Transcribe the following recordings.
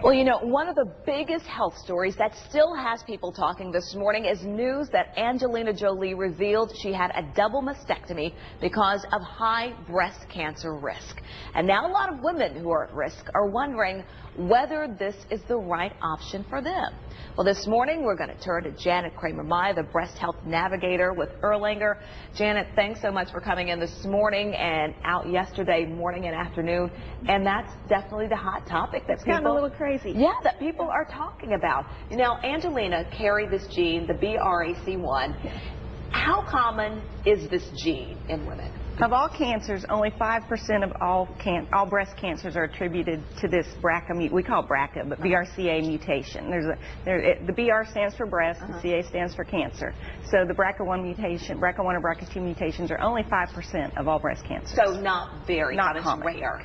Well, you know, one of the biggest health stories that still has people talking this morning is news that Angelina Jolie revealed she had a double mastectomy because of high breast cancer risk. And now a lot of women who are at risk are wondering whether this is the right option for them. Well, this morning we're going to turn to Janet Kramer-Mai, the breast health navigator with Erlanger. Janet, thanks so much for coming in this morning and out yesterday morning and afternoon. And that's definitely the hot topic that people... It's gotten a little crazy. Yeah, that people are talking about. Now, Angelina carried this gene, the WRCB-TV. How common is this gene in women? Of all cancers, only 5% of all breast cancers are attributed to this BRCA, we call it BRCA, but BRCA mutation. The BR stands for breast, the CA stands for cancer. So the BRCA1 mutation, BRCA1 or BRCA2 mutations are only 5% of all breast cancers. So not very common, rare.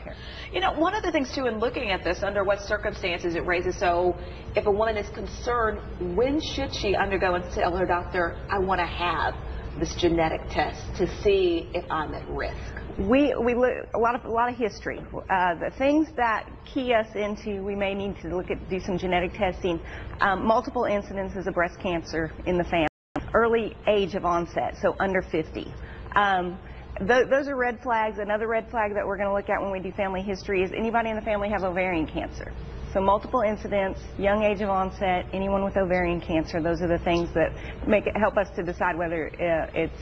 You know, one of the things too in looking at this, under what circumstances it raises, so if a woman is concerned, when should she undergo and tell her doctor, I want to have this genetic test to see if I'm at risk? We look a lot of history. The things that key us into, we may need to do some genetic testing. Multiple incidences of breast cancer in the family, early age of onset, so under 50. Those are red flags. Another red flag that we're going to look at when we do family history is anybody in the family have ovarian cancer. So multiple incidents, young age of onset, anyone with ovarian cancer, those are the things that help us to decide whether it's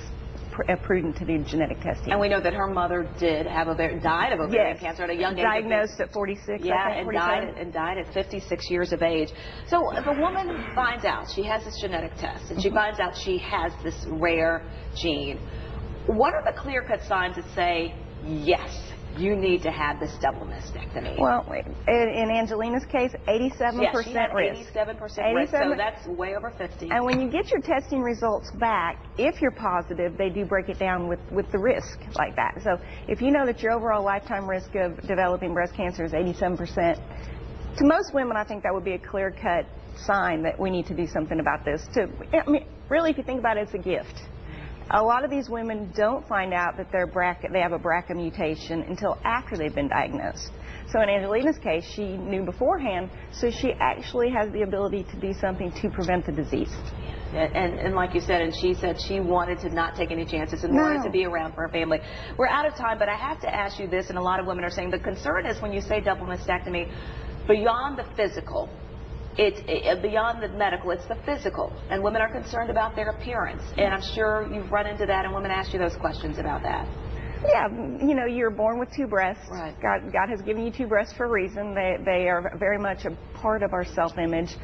prudent to do genetic testing. And we know that her mother died of ovarian cancer at a young age. Diagnosed at 46, yeah, I think, and died at 56 years of age. So if a woman finds out she has this genetic test and she finds out she has this rare gene, what are the clear-cut signs that say, yes, you need to have this double mastectomy? Well, in Angelina's case, 87% risk. 87% risk, so that's way over 50. And when you get your testing results back, if you're positive, they do break it down with the risk like that. So if you know that your overall lifetime risk of developing breast cancer is 87%, to most women, I think that would be a clear-cut sign that we need to do something about this. I mean, really, if you think about it, it's a gift. A lot of these women don't find out that they have a BRCA mutation until after they've been diagnosed. So in Angelina's case, she knew beforehand, so she actually has the ability to do something to prevent the disease. And like you said, and she said she wanted to not take any chances and wanted to be around for her family. We're out of time, but I have to ask you this, and a lot of women are saying the concern is when you say double mastectomy, beyond the physical, it's beyond the medical, it's the physical. And women are concerned about their appearance. And I'm sure you've run into that, and women ask you those questions about that. Yeah, you know, you're born with two breasts. Right. God has given you two breasts for a reason. They are very much a part of our self-image.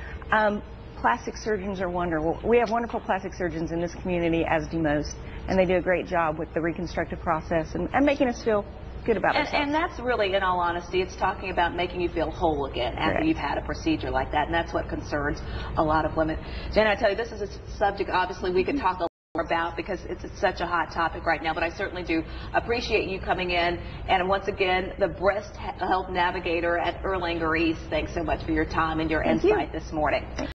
Plastic surgeons are wonderful. We have wonderful plastic surgeons in this community, as do most, and they do a great job with the reconstructive process and making us feel good about ourselves. And that's really, in all honesty, it's talking about making you feel whole again after you've had a procedure like that, and that's what concerns a lot of women. Janet, I tell you, this is a subject obviously we could talk a lot more about because it's such a hot topic right now, but I certainly do appreciate you coming in. And once again, the breast health navigator at Erlanger East, thanks so much for your time and your insight this morning.